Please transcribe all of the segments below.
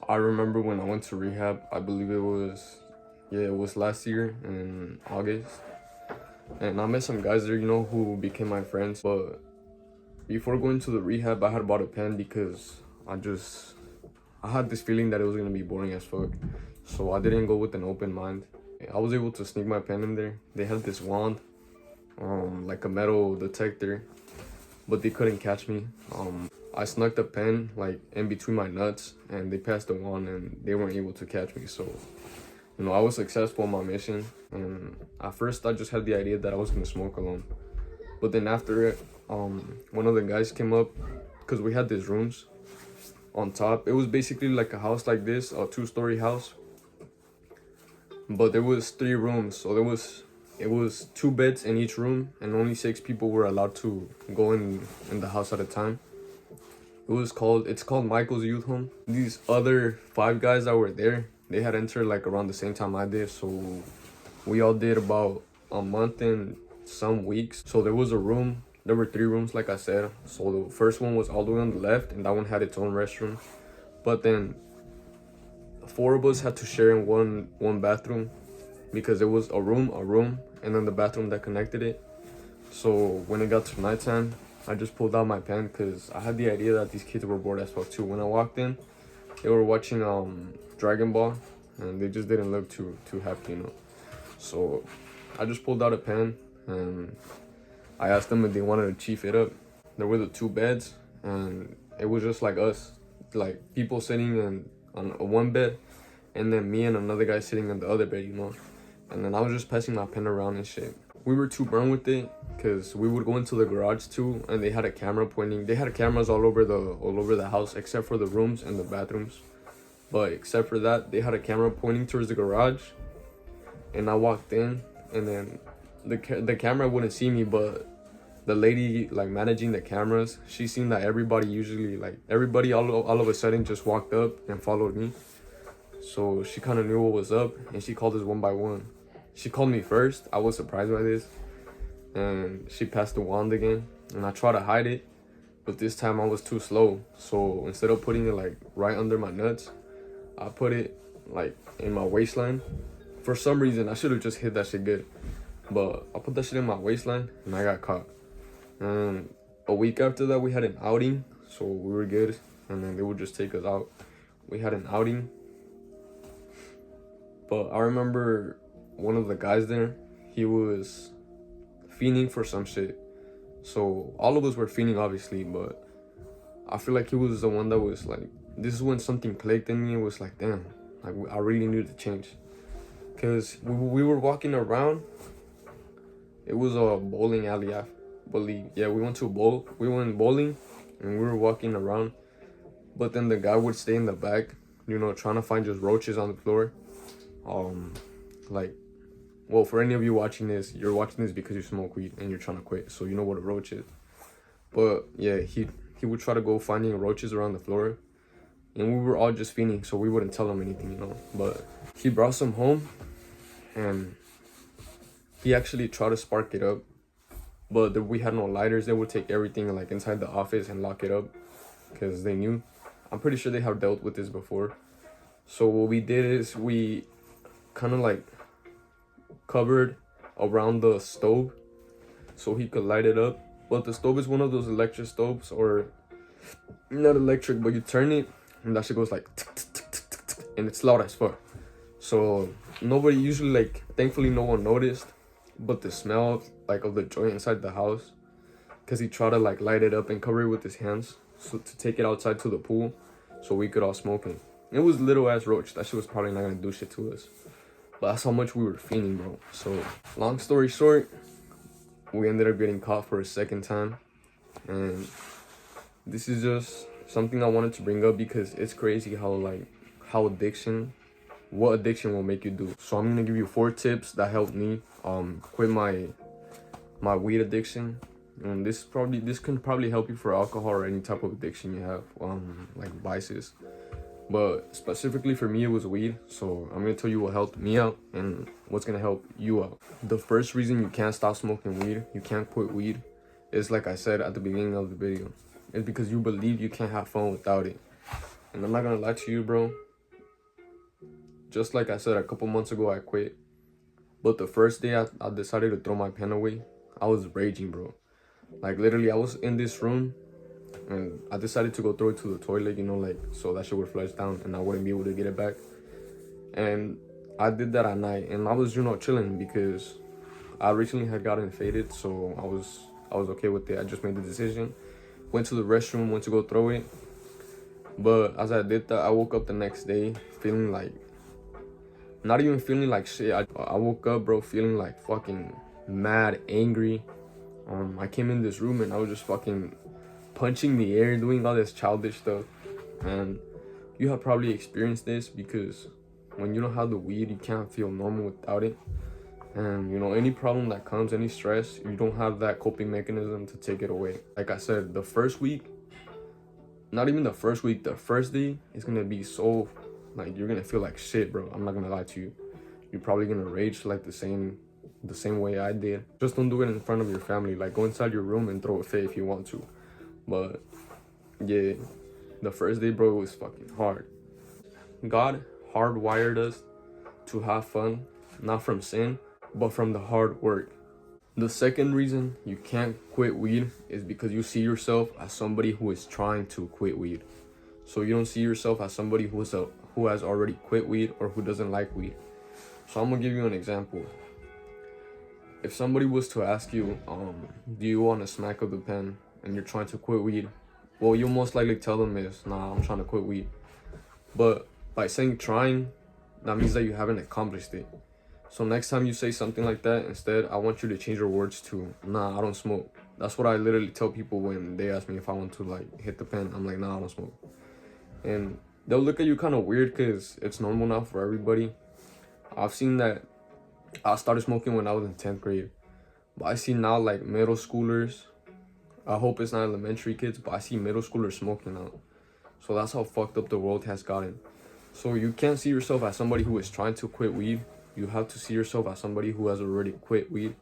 I remember when I went to rehab, I believe it was last year in August. And I met some guys there, who became my friends. But before going to the rehab, I had bought a pen because I had this feeling that it was gonna be boring as fuck. So I didn't go with an open mind. I was able to sneak my pen in there. They had this wand, like a metal detector, but they couldn't catch me. I snuck the pen like in between my nuts, and they passed the wand, and they weren't able to catch me. So, I was successful in my mission. And at first, I just had the idea that I was gonna smoke alone. But then after it, one of the guys came up, because we had these rooms on top. It was basically like a house like this, a 2-story house, but there was 3 rooms. So it was 2 beds in each room, and only 6 people were allowed to go in the house at a time. It's called Michael's Youth Home. These other 5 guys that were there, they had entered like around the same time I did. So we all did about a month and some weeks. So there were 3 rooms, like I said. So the first one was all the way on the left, and that one had its own restroom. But then 4 of us had to share in one bathroom, because it was a room, and then the bathroom that connected it. So when it got to nighttime, I just pulled out my pen because I had the idea that these kids were bored as fuck too. When I walked in, they were watching Dragon Ball, and they just didn't look too happy, So I just pulled out a pen, and I asked them if they wanted to chief it up. There were the 2 beds, and it was just like us, like people sitting on one bed, and then me and another guy sitting on the other bed, And then I was just passing my pen around and shit. We were too burned with it, because we would go into the garage too, and they had a camera pointing. They had cameras all over the house, except for the rooms and the bathrooms. But except for that, they had a camera pointing towards the garage. And I walked in, and then the camera wouldn't see me, but the lady like managing the cameras, she seen that everybody all of a sudden just walked up and followed me. So she kind of knew what was up, and she called us one by one. She called me first. I was surprised by this. And she passed the wand again, and I tried to hide it, but this time I was too slow. So instead of putting it like right under my nuts, I put it like in my waistline. For some reason, I should have just hit that shit good, but I put that shit in my waistline, and I got caught. And a week after that, we had an outing, so we were good, and then they would just take us out. We had an outing, but I remember one of the guys there, he was fiending for some shit. So all of us were fiending, obviously, but I feel like he was the one that was like, this is when something clicked in me. It was like, damn, like I really needed to change. Because we were walking around. It was a bowling alley, I believe. Yeah, we went bowling, and we were walking around. But then the guy would stay in the back, trying to find just roaches on the floor. Well, for any of you watching this, you're watching this because you smoke weed and you're trying to quit, so you know what a roach is. But yeah, he would try to go finding roaches around the floor, and we were all just fiending, so we wouldn't tell him anything, But he brought some home, and he actually tried to spark it up, but we had no lighters. They would take everything like inside the office and lock it up, because they knew. I'm pretty sure they have dealt with this before. So what we did is we kind of like covered around the stove so he could light it up. But the stove is one of those electric stoves, or not electric, but you turn it and that shit goes like tick, tick, tick, tick, tick, tick, and it's loud as fuck. So nobody usually, thankfully no one noticed, but the smell of the joint inside the house, because he tried to light it up and cover it with his hands, so to take it outside to the pool so we could all smoke it. It was little ass roach. That shit was probably not gonna do shit to us, but that's how much we were fiending, bro. So long story short, we ended up getting caught for a second time. And this is just something I wanted to bring up, because it's crazy how what addiction will make you do. So I'm gonna give you 4 tips that helped me quit my weed addiction. And this can probably help you for alcohol or any type of addiction you have, like vices. But specifically for me, it was weed. So I'm gonna tell you what helped me out and what's gonna help you out. The first reason you can't stop smoking weed, you can't quit weed, is like I said at the beginning of the video. It's because you believe you can't have fun without it. And I'm not gonna lie to you, bro. just like I said, a couple months ago, I quit. But the first day I decided to throw my pen away, I was raging, bro. Like, literally, I was in this room, and I decided to go throw it to the toilet, you know, like, so that shit would flush down, and I wouldn't be able to get it back. And I did that at night, and I was, you know, chilling because I recently had gotten faded, so I was okay with it. I just made the decision. Went to the restroom, went to go throw it. But as I did that, I woke up the next day feeling like, not even feeling like shit. I woke up, bro, feeling like fucking mad, angry. I came in this room and I was just fucking punching the air, doing all this childish stuff. And you have probably experienced this because when you don't have the weed, you can't feel normal without it. And you know, any problem that comes, any stress, you don't have that coping mechanism to take it away. Like I said, the first week, not even the first week, the first day is gonna be so, like, you're gonna feel like shit, bro. I'm not gonna lie to you. You're probably gonna rage like the same way I did. Just don't do it in front of your family. Like, go inside your room and throw a fit if you want to. But yeah, the first day, bro, was fucking hard. God hardwired us to have fun, not from sin, but from the hard work. The second reason you can't quit weed is because you see yourself as somebody who is trying to quit weed. So you don't see yourself as somebody who has already quit weed or who doesn't like weed. So I'm gonna give you an example. If somebody was to ask you, do you want to smack up the pen and you're trying to quit weed, well, you'll most likely tell them is, nah, I'm trying to quit weed. But by saying trying, that means that you haven't accomplished it. So next time you say something like that, instead, I want you to change your words to, nah, I don't smoke. That's what I literally tell people when they ask me if I want to, like, hit the pen. I'm like, nah, I don't smoke. And they'll look at you kind of weird because it's normal now for everybody. I've seen that I started smoking when I was in 10th grade. But I see now, like, middle schoolers. I hope it's not elementary kids, but I see middle schoolers smoking now. So that's how fucked up the world has gotten. So you can't see yourself as somebody who is trying to quit weed. You have to see yourself as somebody who has already quit weed.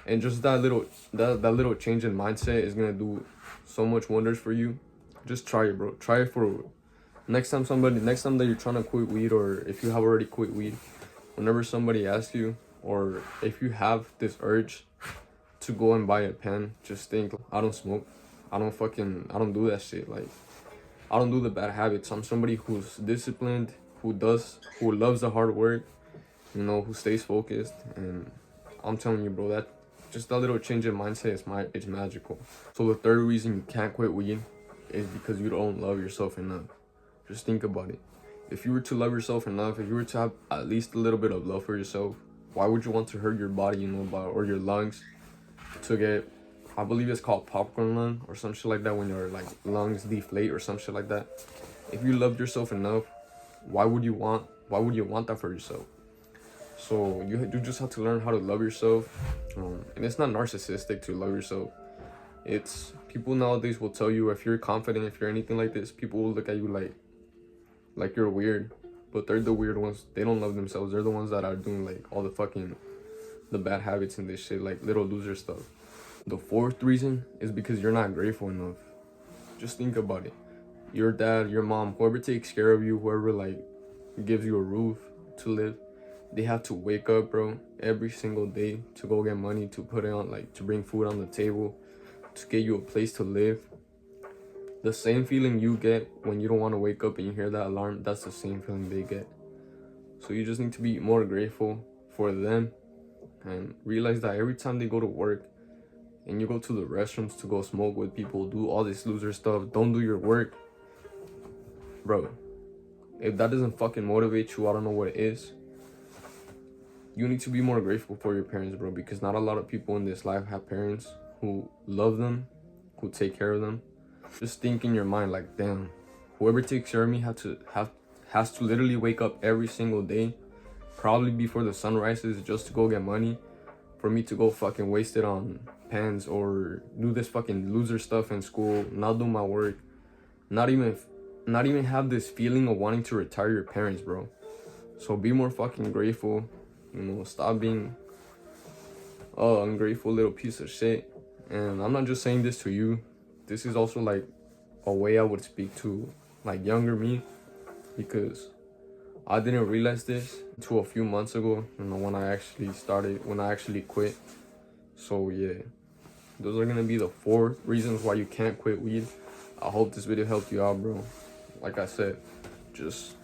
And just that little change in mindset is gonna do so much wonders for you. Just try it, bro. Try it for next time that you're trying to quit weed, or if you have already quit weed, whenever somebody asks you, or if you have this urge to go and buy a pen, just think, I don't smoke. I don't do that shit. Like, I don't do the bad habits. I'm somebody who's disciplined, who loves the hard work, you know, who stays focused. And I'm telling you, bro, that just that little change in mindset is magical. So the third reason you can't quit weed is because you don't love yourself enough. Just think about it. If you were to love yourself enough, if you were to have at least a little bit of love for yourself, why would you want to hurt your body, you know, or your lungs to get, I believe it's called popcorn lung or some shit like that, when your like lungs deflate or some shit like that. If you loved yourself enough, why would you want that for yourself? So you just have to learn how to love yourself. And it's not narcissistic to love yourself. It's, people nowadays will tell you, if you're confident, if you're anything like this, people will look at you like you're weird. But they're the weird ones. They don't love themselves. They're the ones that are doing like all the bad habits and this shit, like little loser stuff. The fourth reason is because you're not grateful enough. Just think about it. Your dad, your mom, whoever takes care of you, whoever like gives you a roof to live, they have to wake up, bro, every single day to go get money, to put it on, like, to bring food on the table, to get you a place to live. The same feeling you get when you don't want to wake up and you hear that alarm, that's the same feeling they get. So you just need to be more grateful for them and realize that every time they go to work and you go to the restrooms to go smoke with people, do all this loser stuff, don't do your work, bro, if that doesn't fucking motivate you, I don't know what it is. You need to be more grateful for your parents, bro, because not a lot of people in this life have parents who love them, who take care of them. Just think in your mind, like, damn, whoever takes care of me has to literally wake up every single day, probably before the sun rises, just to go get money, for me to go fucking waste it on pens or do this fucking loser stuff in school, not do my work, not even have this feeling of wanting to retire your parents, bro. So be more fucking grateful, you know, stop being ungrateful little piece of shit. And I'm not just saying this to you, this is also like a way I would speak to like younger me, because I didn't realize this until a few months ago, you know, when I actually quit. So yeah, those are gonna be the 4 reasons why you can't quit weed. I hope this video helped you out, bro. Like I said, just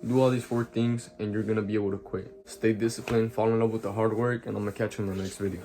do all these 4 things and you're gonna be able to quit. Stay disciplined, fall in love with the hard work, and I'm gonna catch you in the next video.